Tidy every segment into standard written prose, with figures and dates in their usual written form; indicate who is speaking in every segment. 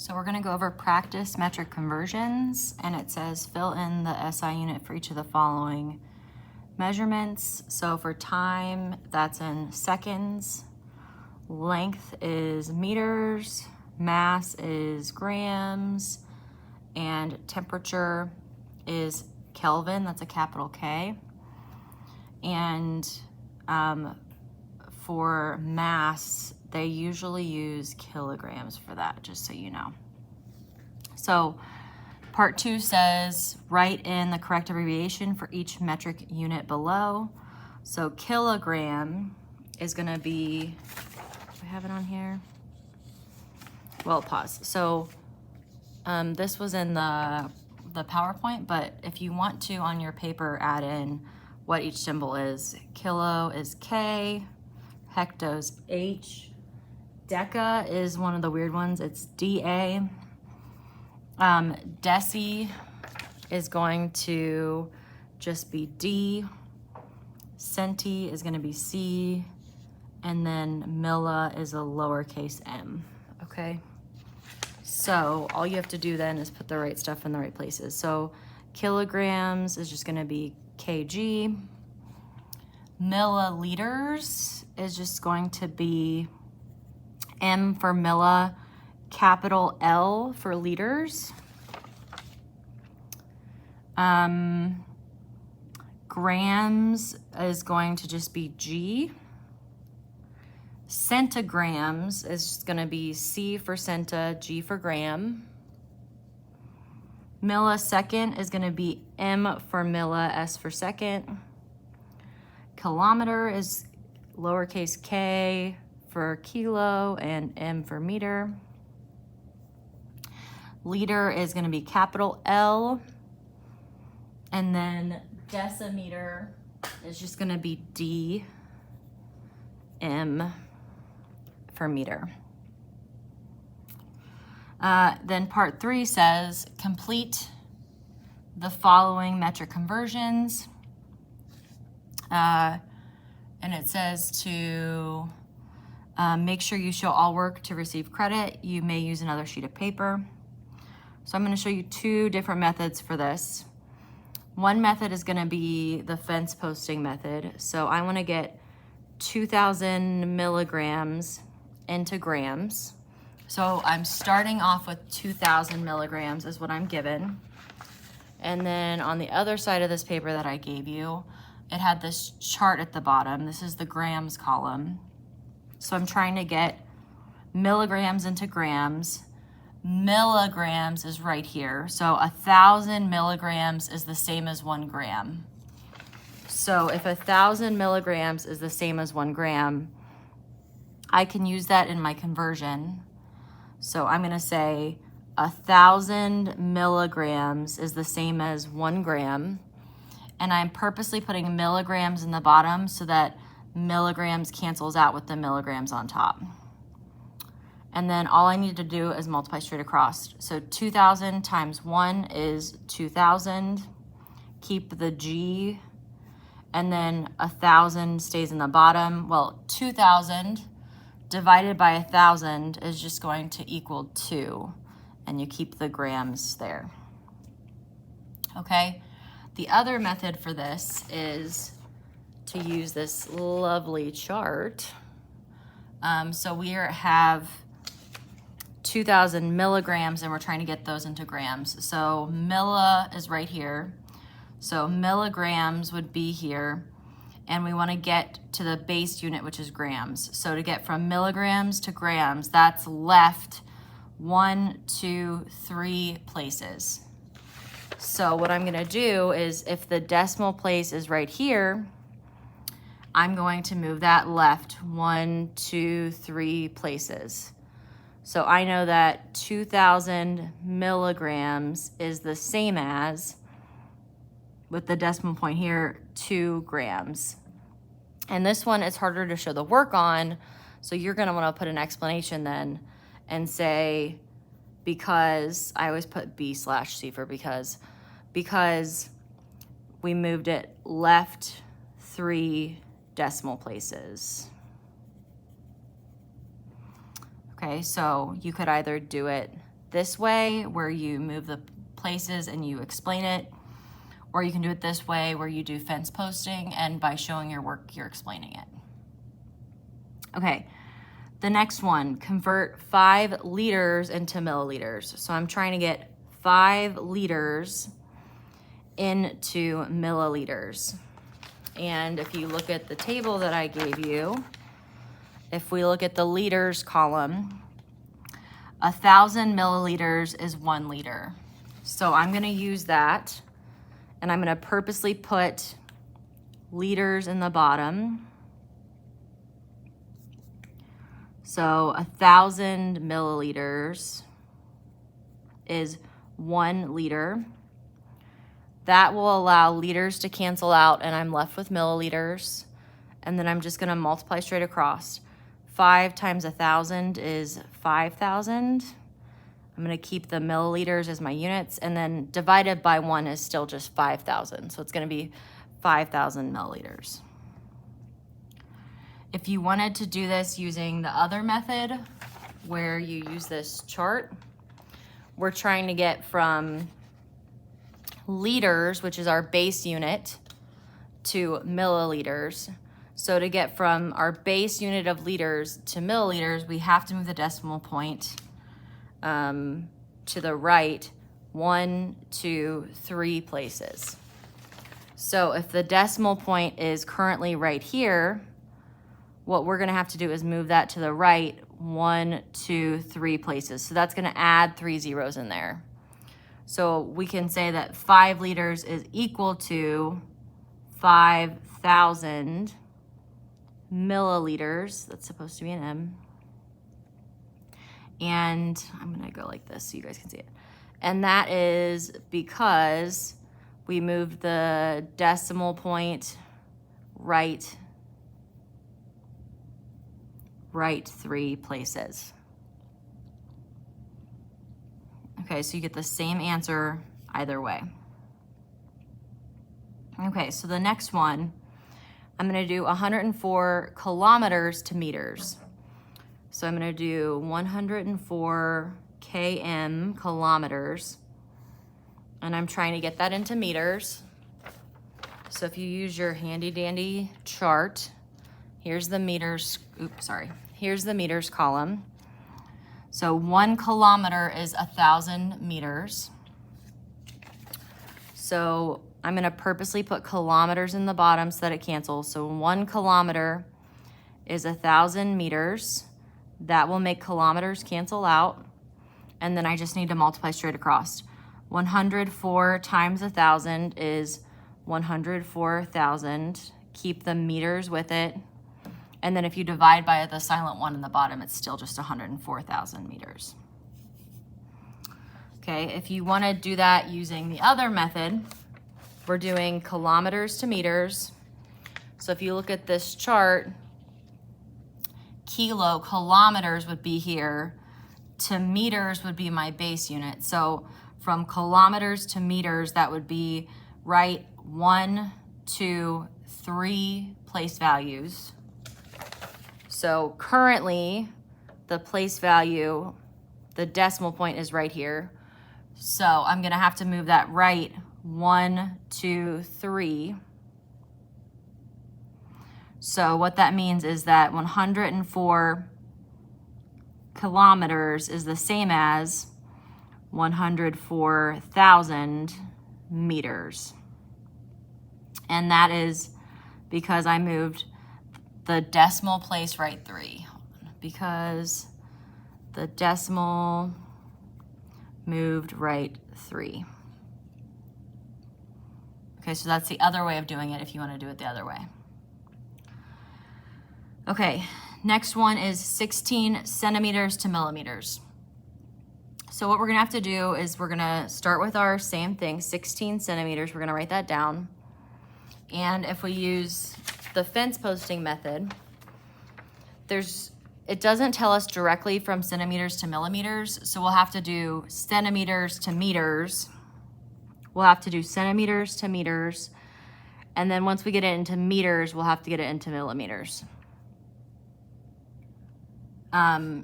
Speaker 1: So we're going to go over practice metric conversions, and it says fill in the SI unit for each of the following measurements. So for time, that's in seconds. Length is meters. Mass is grams. And temperature is Kelvin. That's a capital K. And for mass, they usually use kilograms for that, just so you know. So part 2 says write in the correct abbreviation for each metric unit below. So kilogram is going to be, do I have it on here? Well, pause. So this was in the PowerPoint, but if you want to on your paper add in what each symbol is. Kilo is K, hecto's H, deca is one of the weird ones, it's DA. Deci is going to just be D, centi is going to be C, and then milla is a lowercase m, okay? So all you have to do then is put the right stuff in the right places. So kilograms is just going to be kg. Milliliters is just going to be M for milli, capital L for liters. Grams is going to just be G. Centigrams is just going to be C for centa, G for gram. Millisecond is going to be M for milli, S for second. Kilometer is lowercase k for kilo and M for meter. Liter is going to be capital L. And then decimeter is just going to be D, M for meter. Then part 3 says complete the following metric conversions. And it says to make sure you show all work to receive credit. You may use another sheet of paper. So I'm going to show you 2 different methods for this. One method is going to be the fence posting method. So I want to get 2,000 milligrams into grams. So I'm starting off with 2,000 milligrams is what I'm given. And then on the other side of this paper that I gave you, it had this chart at the bottom. This is the grams column. So I'm trying to get milligrams into grams. Milligrams is right here. So 1,000 milligrams is the same as 1 gram. So if 1,000 milligrams is the same as 1 gram, I can use that in my conversion. So I'm going to say 1,000 milligrams is the same as 1 gram. And I'm purposely putting milligrams in the bottom so that milligrams cancels out with the milligrams on top. And then all I need to do is multiply straight across. So 2,000 times 1 is 2,000. Keep the G. And then 1,000 stays in the bottom. Well, 2,000 divided by 1,000 is just going to equal 2. And you keep the grams there. Okay? The other method for this is to use this lovely chart. So we have 2,000 milligrams and we're trying to get those into grams. So milli is right here. So milligrams would be here. And we want to get to the base unit, which is grams. So to get from milligrams to grams, that's left 1, 2, 3 places. So what I'm going to do is if the decimal place is right here, I'm going to move that left 1, 2, 3 places. So I know that 2,000 milligrams is the same as, with the decimal point here, 2 grams. And this one is harder to show the work on, so you're going to want to put an explanation then and say, because, I always put B/C for because we moved it left 3 decimal places. Okay, so you could either do it this way where you move the places and you explain it, or you can do it this way where you do fence posting and by showing your work, you're explaining it. Okay, the next one, convert 5 liters into milliliters. So I'm trying to get 5 liters into milliliters. And if you look at the table that I gave you, if we look at the liters column, 1,000 milliliters is 1 liter. So I'm gonna use that, and I'm gonna purposely put liters in the bottom. So 1,000 milliliters is 1 liter. That will allow liters to cancel out, and I'm left with milliliters. And then I'm just gonna multiply straight across. 5 times 1,000 is 5,000. I'm gonna keep the milliliters as my units, and then divided by 1 is still just 5,000. So it's gonna be 5,000 milliliters. If you wanted to do this using the other method, where you use this chart, we're trying to get from liters, which is our base unit, to milliliters. So to get from our base unit of liters to milliliters, we have to move the decimal point to the right 1, 2, 3 places. So if the decimal point is currently right here, what we're gonna have to do is move that to the right 1, 2, 3 places. So that's gonna add 3 zeros in there. So we can say that 5 liters is equal to 5,000 milliliters. That's supposed to be an M. And I'm gonna go like this so you guys can see it. And that is because we moved the decimal point right 3 places. Okay, so you get the same answer either way. Okay, so the next one, I'm gonna do 104 kilometers to meters. So I'm gonna do 104 km, kilometers, and I'm trying to get that into meters. So if you use your handy dandy chart, here's the meters, here's the meters column. So 1 kilometer is 1,000 meters. So I'm gonna purposely put kilometers in the bottom so that it cancels. So 1 kilometer is 1,000 meters. That will make kilometers cancel out. And then I just need to multiply straight across. 104 times 1,000 is 104,000. Keep the meters with it. And then if you divide by the silent 1 in the bottom, it's still just 104,000 meters. Okay, if you want to do that using the other method, we're doing kilometers to meters. So if you look at this chart, kilometers would be here, to meters would be my base unit. So from kilometers to meters, that would be right 1, 2, 3 place values. So currently, the place value, the decimal point is right here. So I'm gonna have to move that right 1, 2, 3. So what that means is that 104 kilometers is the same as 104,000 meters. And that is because I moved the decimal place right 3. Because the decimal moved right 3. Okay, so that's the other way of doing it if you want to do it the other way. Okay, next one is 16 centimeters to millimeters. So what we're gonna have to do is we're gonna start with our same thing, 16 centimeters. We're gonna write that down. And if we use the fence posting method, it doesn't tell us directly from centimeters to millimeters, so we'll have to do centimeters to meters. We'll have to do centimeters to meters, and then once we get it into meters, we'll have to get it into millimeters.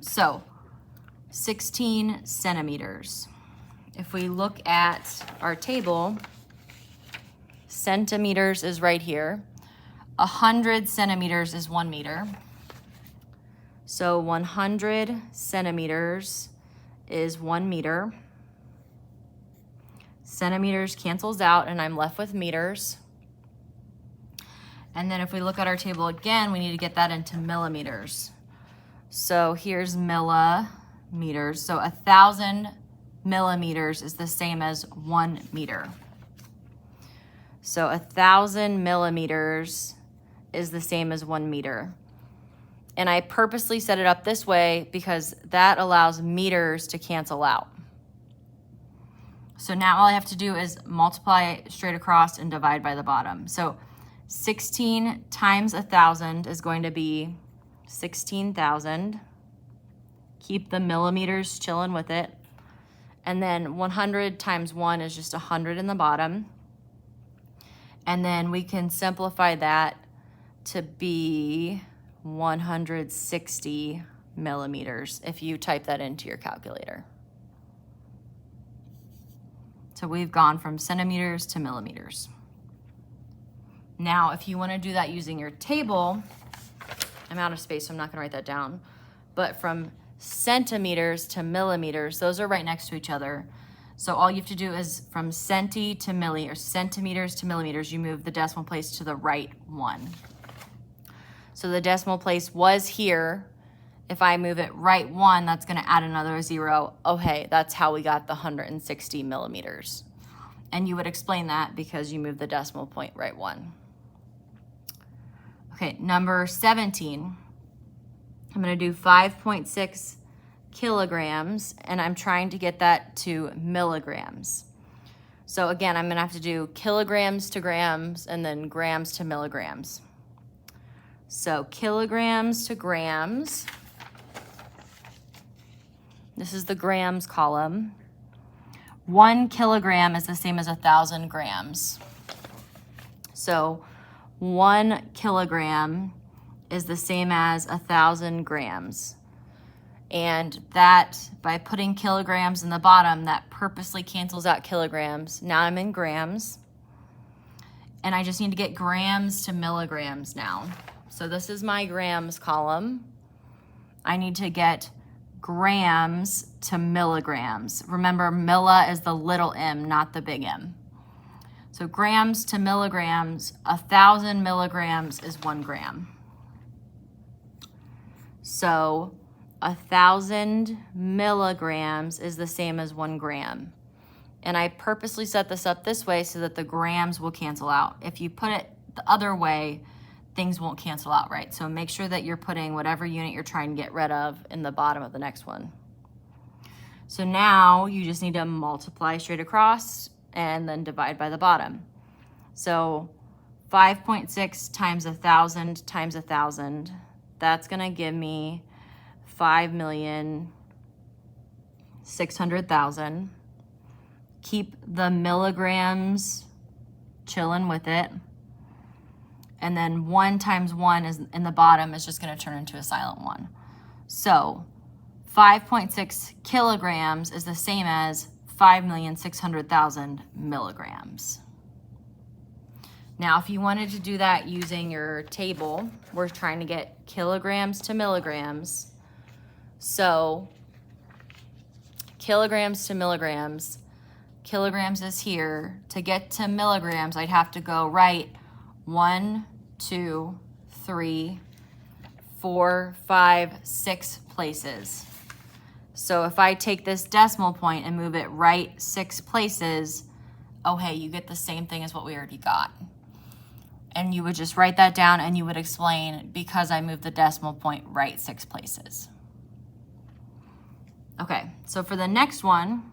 Speaker 1: So 16 centimeters. If we look at our table, centimeters is right here. 100 centimeters is 1 meter. So 100 centimeters is 1 meter. Centimeters cancels out and I'm left with meters. And then if we look at our table again, we need to get that into millimeters. So here's millimeters. So 1,000 millimeters is the same as 1 meter. So 1,000 millimeters is the same as 1 meter. And I purposely set it up this way because that allows meters to cancel out. So now all I have to do is multiply straight across and divide by the bottom. So 16 times 1,000 is going to be 16,000. Keep the millimeters chilling with it. And then 100 times 1 is just 100 in the bottom. And then we can simplify that to be 160 millimeters if you type that into your calculator. So we've gone from centimeters to millimeters. Now, if you want to do that using your table, I'm out of space, so I'm not going to write that down. But from centimeters to millimeters, those are right next to each other. So all you have to do is from centi to milli, or centimeters to millimeters, you move the decimal place to the right one. So the decimal place was here. If I move it right 1, that's going to add another 0. Oh, hey, that's how we got the 160 millimeters. And you would explain that because you moved the decimal point right 1. Okay, number 17. I'm going to do 5.6 kilograms, and I'm trying to get that to milligrams. So again, I'm going to have to do kilograms to grams and then grams to milligrams. So kilograms to grams. This is the grams column. 1 kilogram is the same as 1,000 grams. So 1 kilogram is the same as 1,000 grams. And that, by putting kilograms in the bottom, that purposely cancels out kilograms. Now I'm in grams. And I just need to get grams to milligrams now. So this is my grams column. I need to get grams to milligrams. Remember, milli is the little m, not the big M. So grams to milligrams, 1,000 milligrams is 1 gram. So 1,000 milligrams is the same as 1 gram. And I purposely set this up this way so that the grams will cancel out. If you put it the other way, things won't cancel out, right? So make sure that you're putting whatever unit you're trying to get rid of in the bottom of the next one. So now you just need to multiply straight across and then divide by the bottom. So 5.6 times 1,000 times 1,000, that's gonna give me 5,600,000. Keep the milligrams chilling with it. And then 1 times 1 is in the bottom is just going to turn into a silent 1. So 5.6 kilograms is the same as 5,600,000 milligrams. Now, if you wanted to do that using your table, we're trying to get kilograms to milligrams. So kilograms to milligrams, kilograms is here. To get to milligrams, I'd have to go right 1, 2, 3, 4, 5, 6 places. So if I take this decimal point and move it right 6 places, oh hey, you get the same thing as what we already got. And you would just write that down and you would explain, because I moved the decimal point right 6 places. Okay, so for the next one,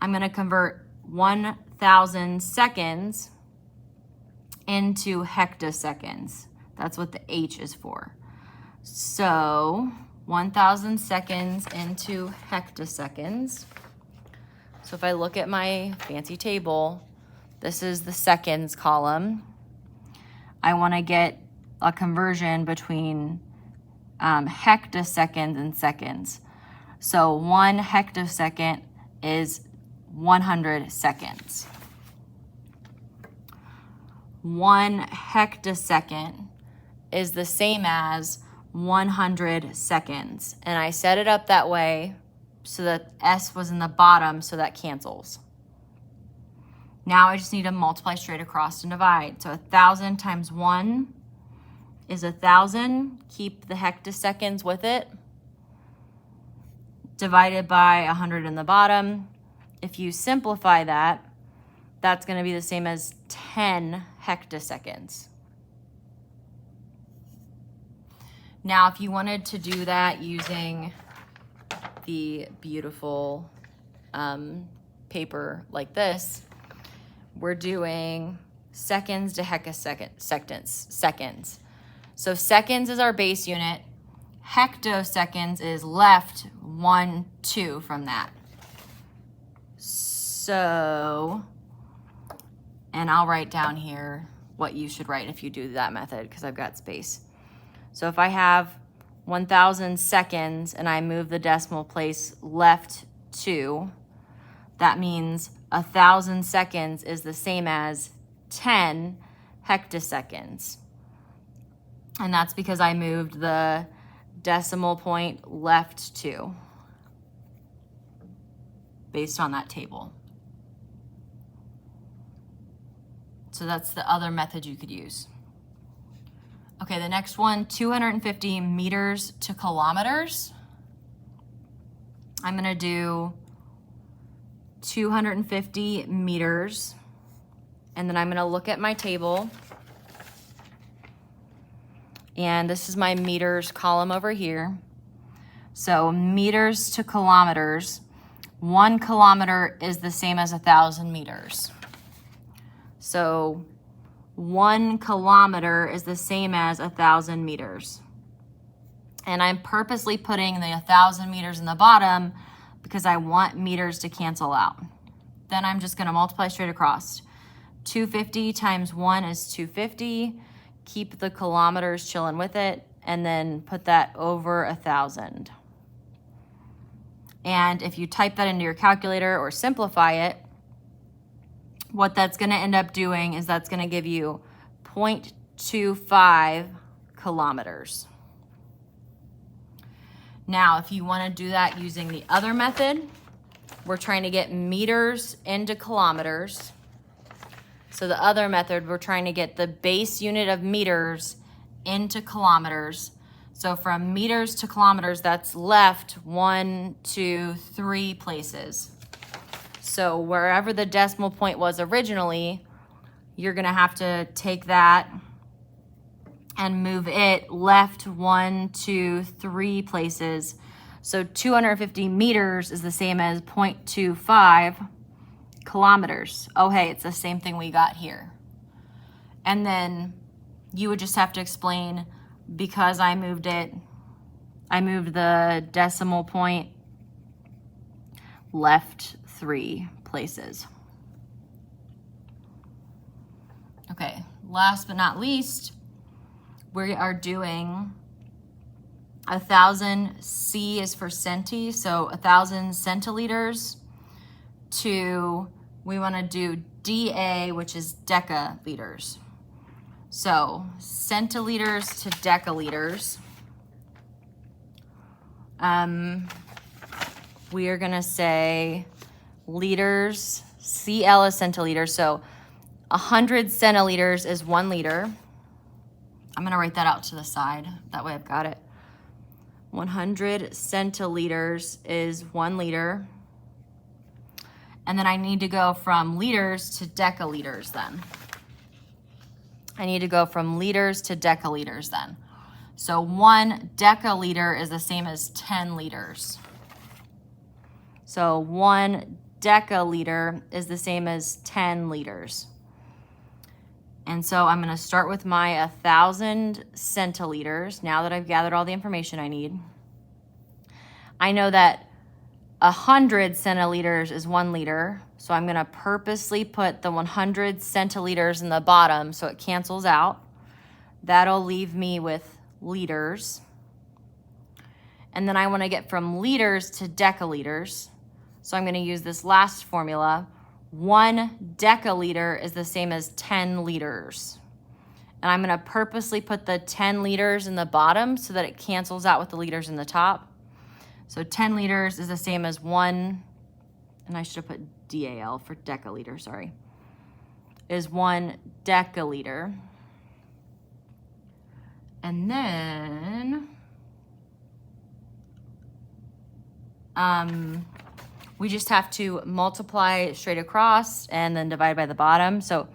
Speaker 1: I'm gonna convert 1,000 seconds into hectoseconds. That's what the H is for. So 1,000 seconds into hectoseconds. So if I look at my fancy table, this is the seconds column. I want to get a conversion between hectoseconds and seconds. So 1 hectosecond is 100 seconds. 1 hectosecond is the same as 100 seconds. And I set it up that way so that S was in the bottom, so that cancels. Now I just need to multiply straight across and divide. So 1,000 times 1 is 1,000. Keep the hectoseconds with it. Divided by 100 in the bottom. If you simplify that, that's going to be the same as 10 hectoseconds. Now, if you wanted to do that using the beautiful paper like this, we're doing seconds to seconds. So seconds is our base unit. Hectoseconds is left 1, 2 from that. So, and I'll write down here what you should write if you do that method because I've got space. So if I have 1,000 seconds and I move the decimal place left 2, that means 1,000 seconds is the same as 10 hectoseconds. And that's because I moved the decimal point left 2 based on that table. So that's the other method you could use. Okay, the next one, 250 meters to kilometers. I'm gonna do 250 meters, and then I'm gonna look at my table. And this is my meters column over here. So meters to kilometers, 1 kilometer is the same as 1,000 meters. So 1 kilometer is the same as 1,000 meters. And I'm purposely putting the 1,000 meters in the bottom because I want meters to cancel out. Then I'm just gonna multiply straight across. 250 times 1 is 250. Keep the kilometers chilling with it, and then put that over 1,000. And if you type that into your calculator or simplify it, what that's gonna end up doing is that's gonna give you 0.25 kilometers. Now, if you wanna do that using the other method, we're trying to get meters into kilometers. So the other method, we're trying to get the base unit of meters into kilometers. So from meters to kilometers, that's left 1, 2, 3 places. So wherever the decimal point was originally, you're gonna have to take that and move it left 1, 2, 3 places. So 250 meters is the same as 0.25 kilometers. Oh, hey, it's the same thing we got here. And then you would just have to explain, because I moved the decimal point left 3 places. Okay, last but not least, we are doing 1,000, C is for centi, so 1,000 centiliters to, we want to do DA, which is decaliters. So centiliters to decaliters. We are going to say liters, CL is centiliters, so 100 centiliters is 1 liter. I'm going to write that out to the side, that way I've got it. 100 centiliters is 1 liter. And then I need to go from liters to decaliters then. I need to go from liters to decaliters then. So 1 deciliter is the same as 10 liters. So 1 deciliter is the same as 10 liters. And so I'm gonna start with my 1,000 centiliters now that I've gathered all the information I need. I know that 100 centiliters is 1 liter, so I'm gonna purposely put the 100 centiliters in the bottom so it cancels out. That'll leave me with liters. And then I want to get from liters to decaliters. So I'm going to use this last formula. 1 deciliter is the same as 10 liters. And I'm going to purposely put the 10 liters in the bottom so that it cancels out with the liters in the top. So 10 liters is the same as 1, and I should have put DAL for deciliter, sorry, is 1 deciliter. And then we just have to multiply straight across and then divide by the bottom. So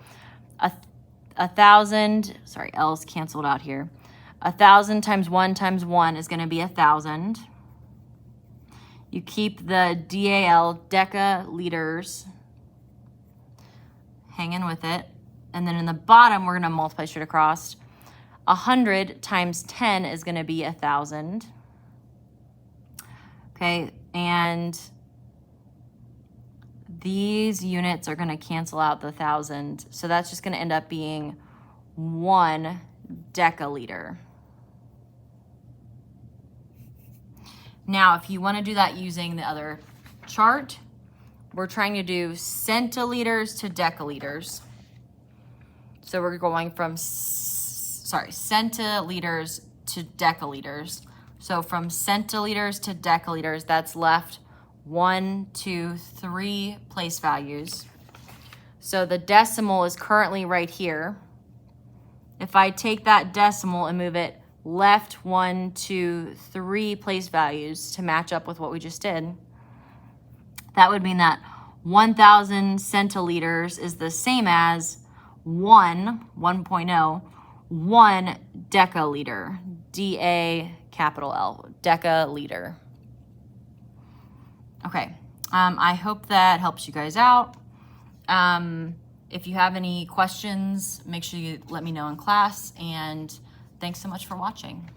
Speaker 1: 1,000, sorry, L's canceled out here. 1,000 times 1 is going to be 1,000. You keep the DAL, decaliters, hanging with it. And then in the bottom, we're going to multiply straight across. 100 times 10 is going to be 1,000. Okay, and these units are going to cancel out the 1,000. So that's just going to end up being 1 deciliter. Now, if you want to do that using the other chart, we're trying to do centiliters to deciliters. So we're going from, centiliters to deciliters. So from centiliters to deciliters, that's left 1, 2, 3 place values. So the decimal is currently right here. If I take that decimal and move it left 1, 2, 3 place values to match up with what we just did, that would mean that 1,000 centiliters is the same as 1.0, 1 deciliter, D-A capital L, deciliter. Okay, I hope that helps you guys out. If you have any questions, make sure you let me know in class, and thanks so much for watching.